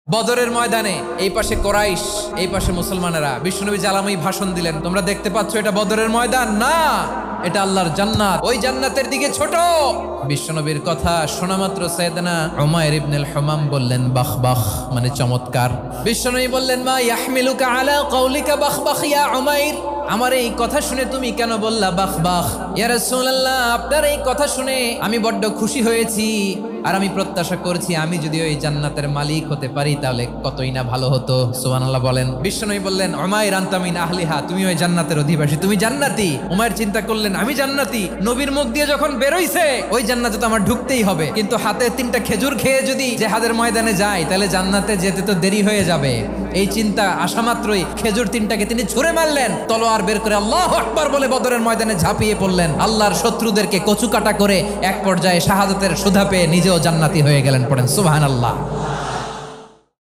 বদরের ময়দানে এই পাশে কোরাইশ, এই পাশে মুসলমানেরা। বিশ্বনবী জালাময়ী ভাষণ দিলেন, তোমরা দেখতে পাচ্ছ এটা বদরের ময়দান না, এটা আল্লাহর জান্নাত, ওই জান্নাতের দিকে ছোট। বিশ্বনবীর কথা শোনা মাত্র সাইয়েদনা উমাইর ইবনুল হুমাম বললেন বাখ বাখ, মানে চমৎকার। বিশ্বনবী বললেন মা ইয়াহমিলুকা আলা কওলিকা বাখ বাখ ইয়া উমাইর, আমার এই কথা শুনে তুমি কেন বললা বাখ বাখ? ইয়া রাসূলুল্লাহ, আপনার এই কথা শুনে আমি বড্ড খুশি হয়েছি, আর আমি প্রত্যাশা করছি আমি যদি ওই জান্নাতের মালিক হতে পারি তাহলে কতই না ভালো হতো। সুবহানাল্লাহ বলেন। বিশ্বনবী বললেন উমাইর আনতা মিন আহলিহা, তুমি ওই জান্নাতের অধিবাসী, তুমি জান্নাতি। উমাইর চিন্তা করলেন আমি জান্নাতি, নবীর মুখ দিয়ে যখন বেরোইছে ওই জান্নাতে তো আমার ঢুকতেই হবে, কিন্তু হাতে 3টা খেজুর খেয়ে যদি জেহাদের ময়দানে যাই তাহলে জান্নাতে যেতে তো দেরি হয়ে যাবে। এই চিন্তা আসা মাত্রই খেজুর 3টাকে তিনি ছুঁড়ে মারলেন, তলোয়ার বের করে আল্লাহু আকবার বলে বদরের ময়দানে ঝাঁপিয়ে পড়লেন। আল্লাহর শত্রুদেরকে কচুকাটা করে এক পর্যায়ে শাহাদাতের সুধা পেয়ে নিজেও জান্নাতি হয়ে গেলেন। পড়েন সুবহানাল্লাহ।